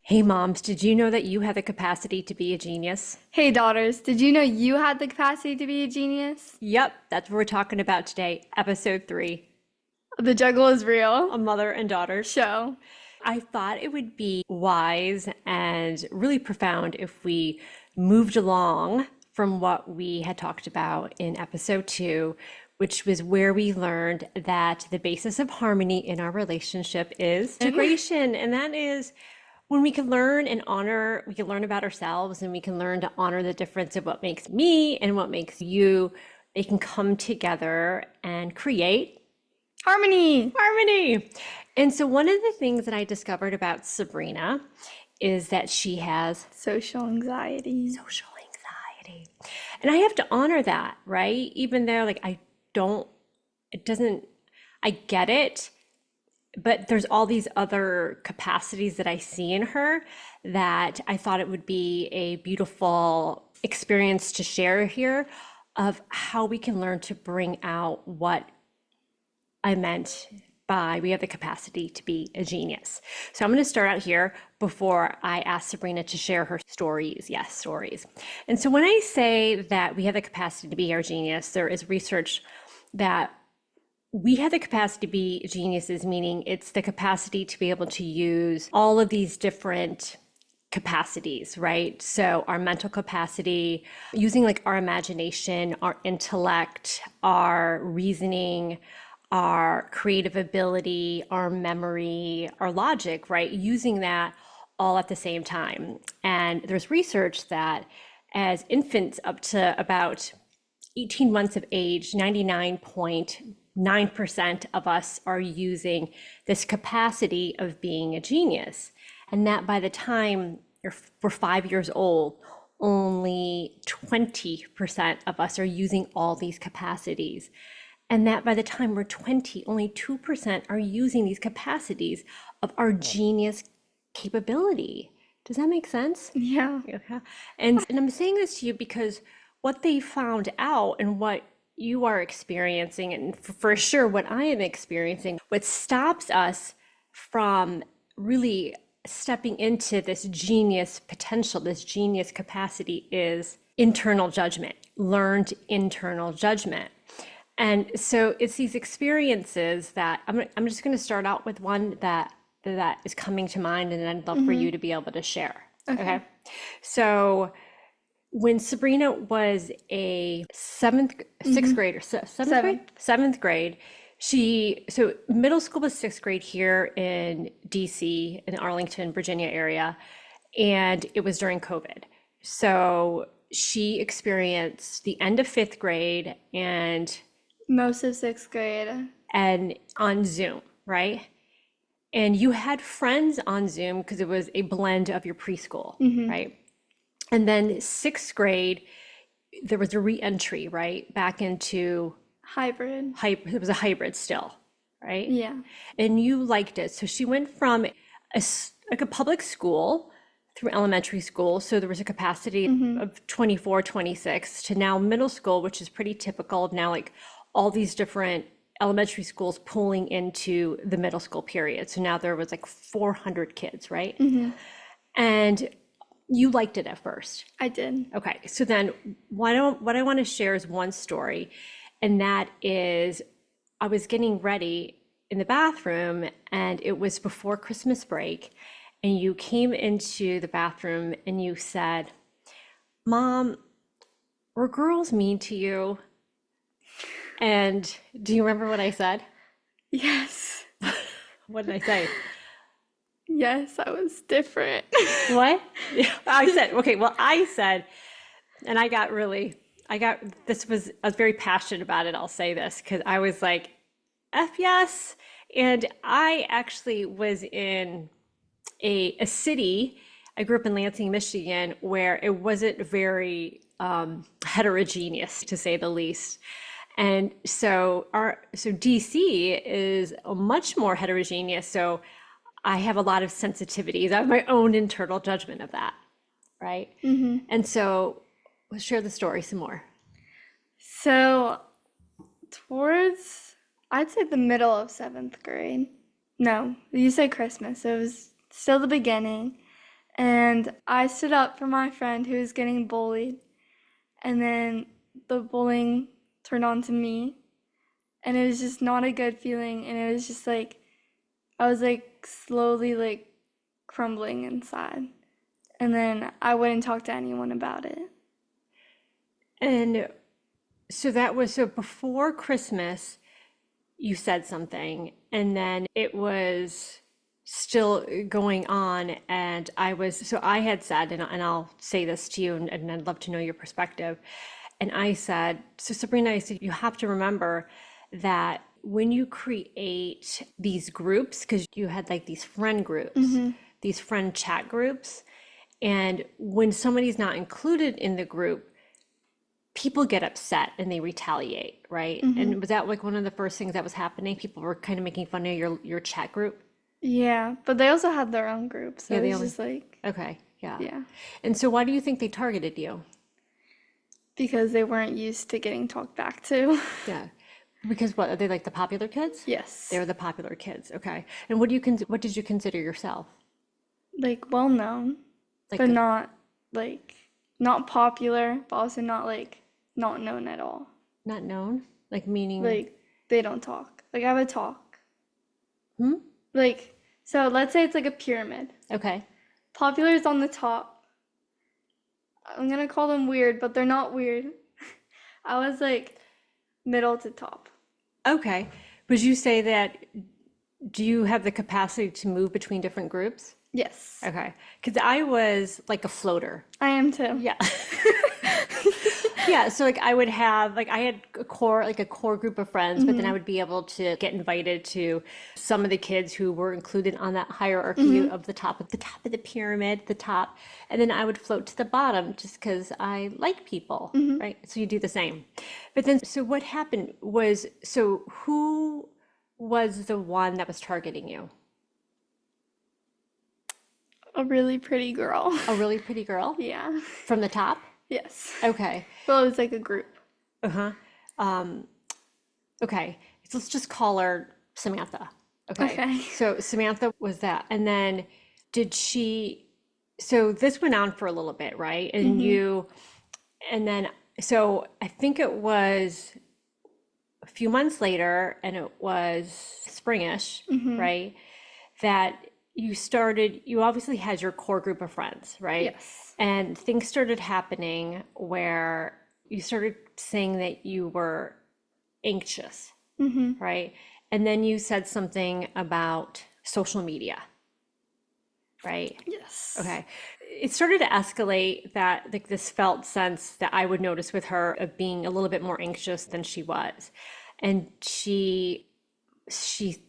Hey moms, did you know that you have the capacity to be a genius? Hey daughters, did you know you had the capacity to be a genius? Yep, that's what we're talking about today, episode 3, The Juggle is real. a mother and daughters. Show. I thought it would be wise and really profound if we moved along from what we had talked about in episode 2, which was where we learned that the basis of harmony in our relationship is integration. And that is when we can learn and honor, we can learn about ourselves and we can learn to honor the difference of what makes me and what makes you. They can come together and create Harmony. harmony. And so, one of the things that I discovered about Sabrina is that she has Social anxiety. social anxiety. And I have to honor that, right? Even though, like, I don't, it doesn't, I get it, but there's all these other capacities that I see in her that I thought it would be a beautiful experience to share here of how we can learn to bring out what I meant by we have the capacity to be a genius. So I'm going to start out here before I ask Sabrina to share her stories. Yes, stories. And so when I say that we have the capacity to be our genius, there is research that we have the capacity to be geniuses, meaning it's the capacity to be able to use all of these different capacities, right? So our mental capacity, using like our imagination, our intellect, our reasoning, our creative ability, our memory, our logic, right? Using that all at the same time. And there's research that as infants up to about 18 months of age, 99.9% of us are using this capacity of being a genius. And that by the time we're 5 years old, only 20% of us are using all these capacities. And that by the time we're 20, only 2% are using these capacities of our genius capability. Does that make sense? Yeah. Okay. And I'm saying this to you because what they found out and what you are experiencing, and for sure what I am experiencing, what stops us from really stepping into this genius potential, this genius capacity is internal judgment, learned internal judgment. And so it's these experiences that I'm just going to start out with one that is coming to mind, and I'd love for you to be able to share. Okay. So when Sabrina was a sixth grader, seventh grade, so middle school was sixth grade here in DC, in the Arlington, Virginia area, and it was during COVID. So she experienced the end of fifth grade Most of sixth grade. and on Zoom, right? And you had friends on Zoom because it was a blend of your preschool, right? And then sixth grade, there was a re-entry, right? Back into Hybrid. it was a hybrid still, right? Yeah. And you liked it. So she went from like a public school through elementary school. So there was a capacity of 24, 26 to now middle school, which is pretty typical of now like all these different elementary schools pulling into the middle school period. So now there was like 400 kids, right? And you liked it at first. I did. Okay, so then what I want to share is one story, and that is I was getting ready in the bathroom, and it was before Christmas break, and you came into the bathroom and you said, "Mom, were girls mean to you?" And do you remember what I said? Yes. What did I say? Yes, I was different. What? I said, okay, well, I said, and I was very passionate about it. I'll say this because I was like, F yes. And I actually was in a city, I grew up in Lansing, Michigan, where it wasn't very heterogeneous, to say the least. And so DC is much more heterogeneous. So I have a lot of sensitivities. I have my own internal judgment of that, right? And so let's share the story some more. So, I'd say the middle of seventh grade. No, you said Christmas. So it was still the beginning. And I stood up for my friend who was getting bullied. And then the bullying turned on to me. And it was just not a good feeling. And it was just like, I was like slowly like crumbling inside. And then I wouldn't talk to anyone about it. And so that was so before Christmas, you said something, and then it was still going on. And I had said, and I'll say this to you, and I'd love to know your perspective. And I said, so Sabrina, I said, you have to remember that when you create these groups, because you had like these friend groups, these friend chat groups, and when somebody's not included in the group, people get upset and they retaliate, right? And was that like one of the first things that was happening? People were kind of making fun of your chat group? Yeah, but they also had their own group. So Yeah, it they was only, just like, okay, yeah. yeah, And so why do you think they targeted you? because they weren't used to getting talked back to. Yeah. Because what, are they like the popular kids? They Yes. were the popular kids, okay. And what did you consider yourself? Like well known, Like but not like not popular, but also not like not known at all. not known? Like meaning, Like they don't talk. Like I would talk. hmm? Like so let's say it's like a pyramid. Okay. Popular is on the top. I'm gonna call them weird, but they're not weird. I was like middle to top. Okay. Would you say that, do you have the capacity to move between different groups? Yes. Okay. Because I was like a floater. I am too. Yeah. Yeah, so like I would have like I had a core group of friends, but then I would be able to get invited to some of the kids who were included on that hierarchy of the top of the pyramid, the top, and then I would float to the bottom just because I like people, right? So you do the same. But then so what happened was so who was the one that was targeting you? A really pretty girl. A really pretty girl Yeah. from the top? Yes. Okay. Well, it was like a group. Uh-huh. Um, okay. So let's just call her Samantha. Okay. Okay. So Samantha was that. And then did she, so this went on for a little bit, right? And and then, so I think it was a few months later, and it was springish, right? That you obviously had your core group of friends, right? Yes. And things started happening where you started saying that you were anxious, right? And then you said something about social media, right? Yes. Okay. It started to escalate that like this felt sense that I would notice with her of being a little bit more anxious than she was. And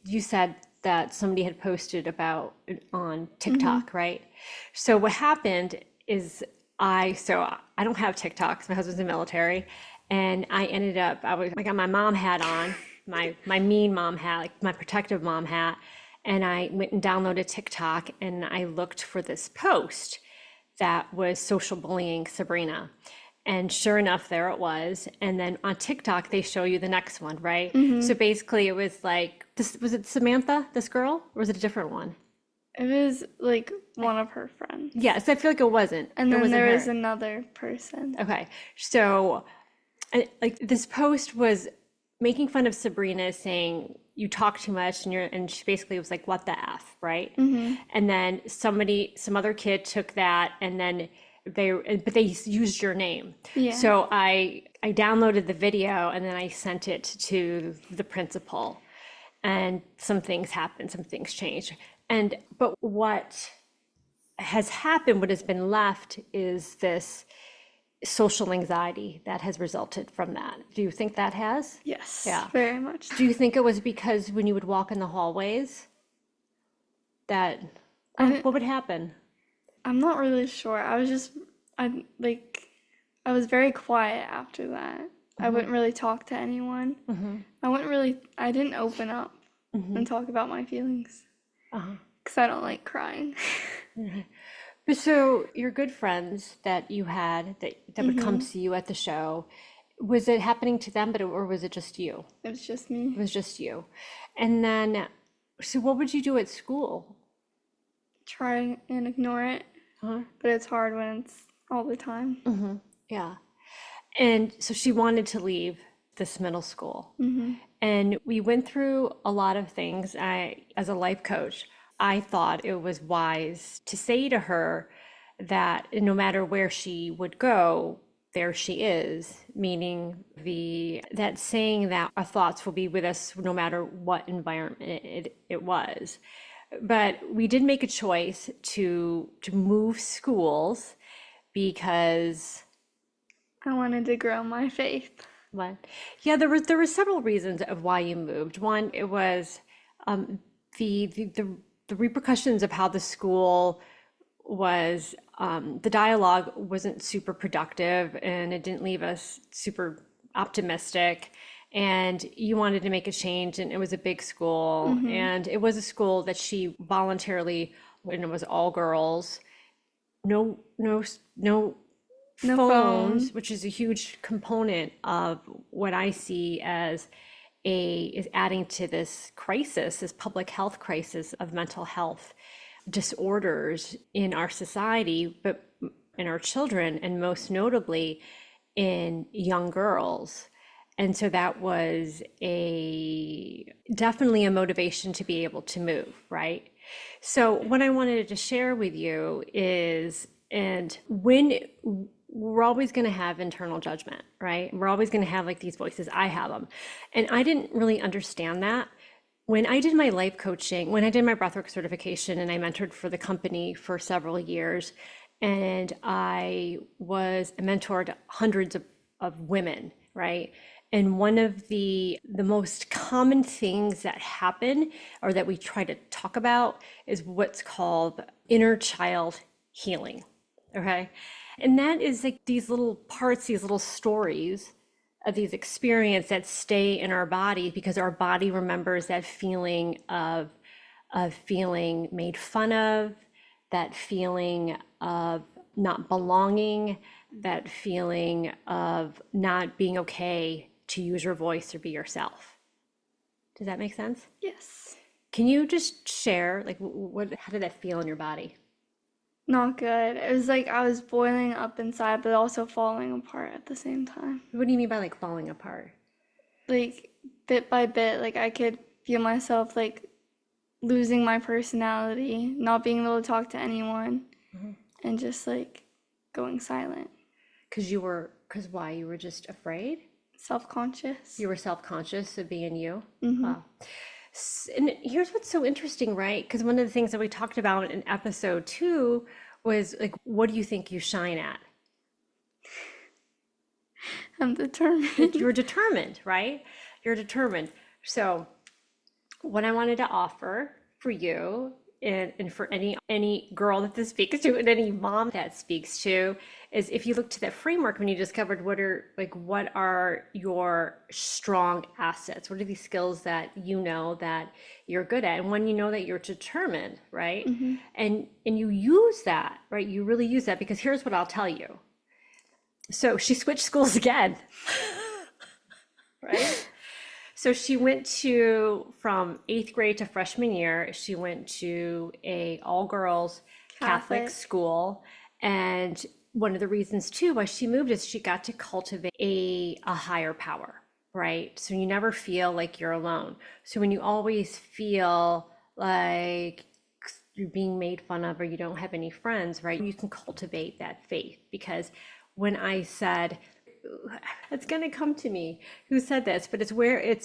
you said that somebody had posted about it on TikTok, right? So what happened is I don't have TikTok 'cause my husband's in the military, and I got my mom hat on, my mean mom hat, like my protective mom hat, and I went and downloaded TikTok and I looked for this post that was social bullying Sabrina. And sure enough, there it was. And then on TikTok, they show you the next one, right? So basically, it was like, was it Samantha, this girl, or was it a different one? It was like one of her friends. Yes, I feel like it wasn't. And It then wasn't there her. was another person. Okay, so like this post was making fun of Sabrina, saying you talk too much, and she basically was like, "What the f," right? And then some other kid took that, and then they used your name. Yeah. So I downloaded the video and then I sent it to the principal, and some things happened, some things changed, but what has happened, what has been left is this social anxiety that has resulted from that. Do you think that has? Yes. Yeah. Very much. Do you think it was because when you would walk in the hallways that I, what would happen? I'm not really sure. I was very quiet after that. I wouldn't really talk to anyone. I didn't open up and talk about my feelings because I don't like crying. But so your good friends that you had that would come see you at the show, was it happening to them, or was it just you? It was just me. It was just you. And then, so what would you do at school? Try and ignore it. Huh? but it's hard when it's all the time. Yeah. And so she wanted to leave this middle school. And we went through a lot of things. As a life coach, I thought it was wise to say to her that no matter where she would go, there she is, meaning that saying that our thoughts will be with us no matter what environment it was. But we did make a choice to move schools because I wanted to grow my faith. what? Yeah, there were several reasons of why you moved. One, it was um, the repercussions of how the school was. The dialogue wasn't super productive, and it didn't leave us super optimistic. And you wanted to make a change, and it was a big school, and it was a school that she voluntarily, when it was all girls, no No phones, phone. which is a huge component of what I see as is adding to this crisis, this public health crisis of mental health disorders in our society, but in our children, and most notably in young girls. And so that was a definitely a motivation to be able to move, right? So what I wanted to share with you is, and when we're always going to have internal judgment, right? We're always going to have like these voices. I have them. And I didn't really understand that. When I did my life coaching, when I did my breathwork certification and I mentored for the company for several years, and I was a mentor to hundreds of women, right? And one of the most common things that happen or that we try to talk about is what's called inner child healing. Okay. And that is like these little parts, these little stories of these experiences that stay in our body because our body remembers that feeling of feeling made fun of, that feeling of not belonging, that feeling of not being okay to use your voice or be yourself. Does that make sense? Yes. Can you just share like what how did that feel in your body? Not good. It was like I was boiling up inside, but also falling apart at the same time. What do you mean by like falling apart? Like bit by bit, like I could feel myself like losing my personality, not being able to talk to anyone, and just like going silent, Because why? You were just afraid? self-conscious. You were self-conscious of being you? Wow. And here's what's so interesting, right? Because one of the things that we talked about in episode 2 was like, what do you think you shine at? I'm determined. You're determined, right? You're determined. So what I wanted to offer for you and for any girl that this speaks to and any mom that speaks to is if you look to that framework when you discovered what are your strong assets, what are these skills that you know that you're good at, and when you know that you're determined, right? And you use that, right? You really use that because here's what I'll tell you. So she switched schools again, right? So she went to from 8th grade to freshman year, she went to a all girls Catholic Catholic. school. And one of the reasons too why she moved is she got to cultivate a higher power, right? So you never feel like you're alone. So when you always feel like you're being made fun of or you don't have any friends, right? You can cultivate that faith because when I said, it's going to come to me who said this, but it's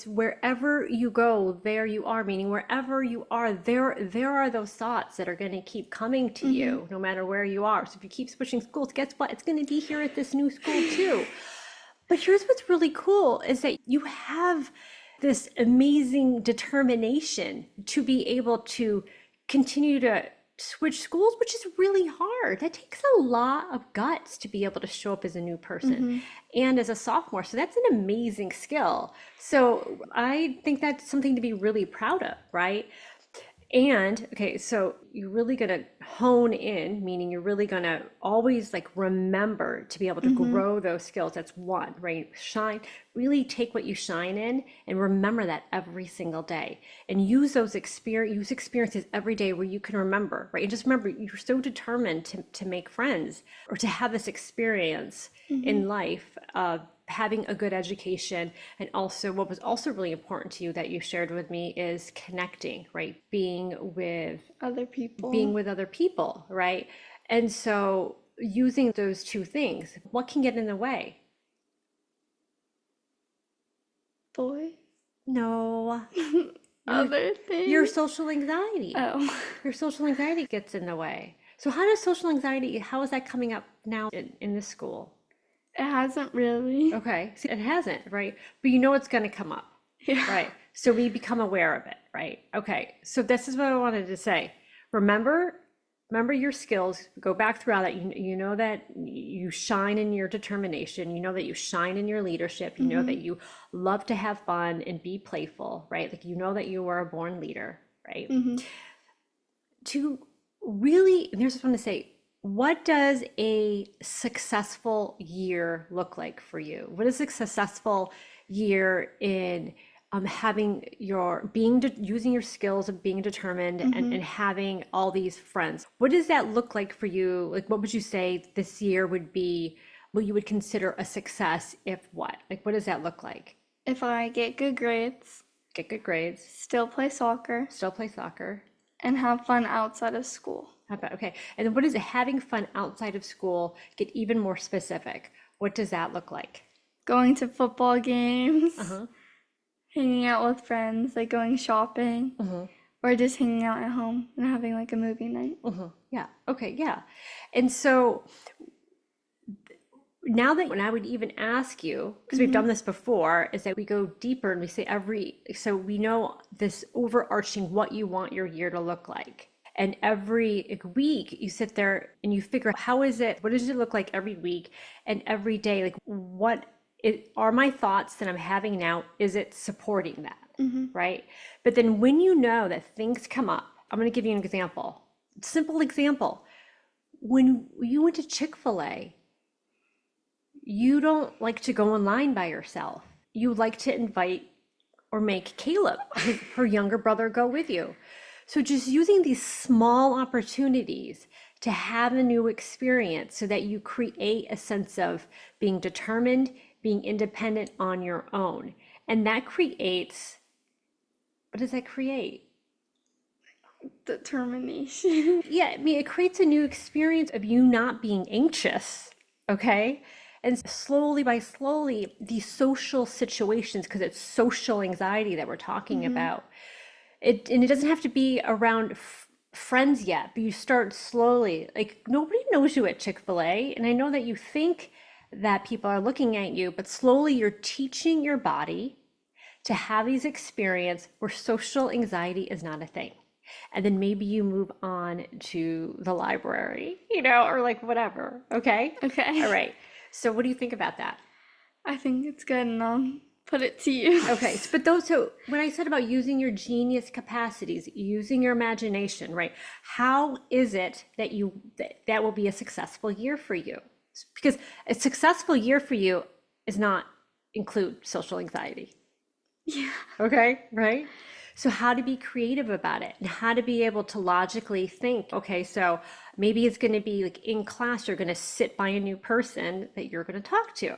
wherever you go, there you are, meaning wherever you are, there are those thoughts that are going to keep coming to you no mater where you are. So if you keep switching schools, guess what? It's going to be here at this new school too. But here's what's really cool is that you have this amazing determination to be able to continue to switch schools, which is really hard. That takes a lot of guts to be able to show up as a new person and as a sophomore. So that's an amazing skill. So I think that's something to be really proud of, right? And okay, so you're really going to hone in, meaning you're really going to always like remember to be able to Mm-hmm. grow those skills. That's one, right? Shine, really take what you shine in and remember that every single day. And use experiences every day where you can remember, right? And just remember you're so determined to make friends or to have this experience Mm-hmm. in life of having a good education. And also what was also really important to you that you shared with me is connecting, right? Other people. Being with other people, right? And so using those two things, what can get in the way? Boy. No, your Other your things. social anxiety. Oh. Your social anxiety gets in the way. So how does social anxiety, how is that coming up now in this school? It hasn't really. Okay, see, it hasn't, right? But you know it's going to come up, Yeah. right? So we become aware of it, right? Okay, so this is what I wanted to say. Remember, remember your skills. Go back throughout that. You know that you shine in your determination. You know that you shine in your leadership. You know Mm-hmm. that you love to have fun and be playful, right? Like you know that you are a born leader, right? Mm-hmm. To really, and here's what I want to say, what does a successful year look like for you? What is a successful year in having your using your skills of being determined Mm-hmm. and having all these friends? What does that look like for you? Like, what would you say this year would be, what you would consider a success if what? Like, what does that look like? If I get good grades, Get good grades, still play soccer, still play soccer. and have fun outside of school. How about, okay. And then what is having fun outside of school? Get even more specific. What does that look like? Going to football games, Uh-huh. hanging out with friends, like going shopping, Uh-huh. or just hanging out at home and having like a movie night. Uh-huh. Yeah. Okay. Yeah. And so now that when I would even ask you, because we've Mm-hmm. done this before, is that we go deeper and we say so we know this overarching what you want your year to look like. And every like, week you sit there and you figure out what does it look like every week and every day? Like are my thoughts that I'm having now, is it supporting that? Mm-hmm. Right? But then when you know that things come up, I'm going to give you an example. Simple example. When you went to Chick-fil-A, you don't like to go online by yourself. You like to invite or make Caleb, her younger brother, go with you. So just using these small opportunities to have a new experience so that you create a sense of being determined, being independent on your own. And that creates, what does that create? Determination. Yeah, I mean, it creates a new experience of you not being anxious, okay? And slowly, these social situations, because it's social anxiety that we're talking Mm-hmm. about, and it doesn't have to be around friends yet, but you start slowly. Like nobody knows you at Chick-fil-A, and I know that you think that people are looking at you, but slowly you're teaching your body to have these experiences where social anxiety is not a thing. And then maybe you move on to the library, or like whatever. Okay. All Okay. right. So what do you think about that? I think it's good, and I'll put it to you. Okay. So when I said about using your genius capacities, using your imagination, right? How is it that that will be a successful year for you? Because a successful year for you is not include social anxiety. Yeah. Okay, right? So, how to be creative about it and how to be able to logically think, okay, so maybe it's going to be like in class, you're going to sit by a new person that you're going to talk to,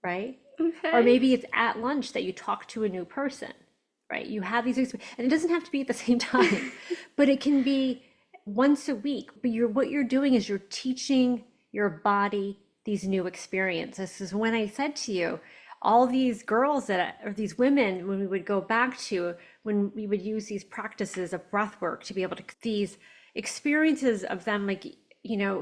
right? Or Okay. maybe it's at lunch that you talk to a new person, right? You have these, and it doesn't have to be at the same time, but it can be once a week. But what you're doing is you're teaching your body these new experiences. This is when I said to you, all these girls or these women, when we would go back to, when we would use these practices of breath work to be able to, these experiences of them, like,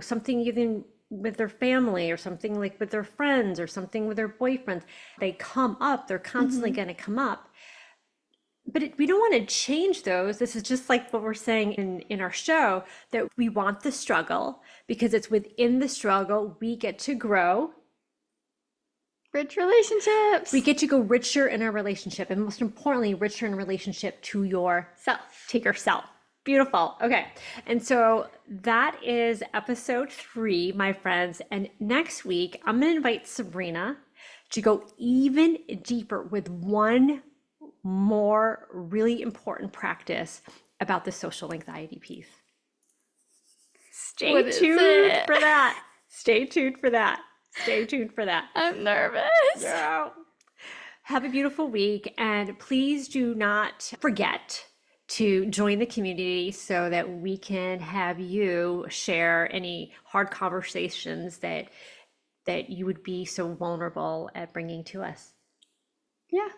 something even with their family or something like with their friends or something with their boyfriends, they come up, they're constantly Mm-hmm. going to come up. But we don't want to change those. This is just like what we're saying in our show, that we want the struggle because it's within the struggle we get to grow. Rich We relationships. get to go richer in our relationship, and most importantly, richer in relationship to Self. yourself. Beautiful. Okay. And so that is episode 3, my friends. And next week, I'm going to invite Sabrina to go even deeper with one more really important practice about the social anxiety piece. Stay What is tuned it? for that. Stay tuned for that. Stay tuned for that. I'm nervous. Yeah. Have a beautiful week, and please do not forget to join the community so that we can have you share any hard conversations that you would be so vulnerable at bringing to us. Yeah.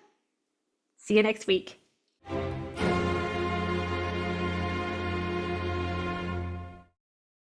See you next week.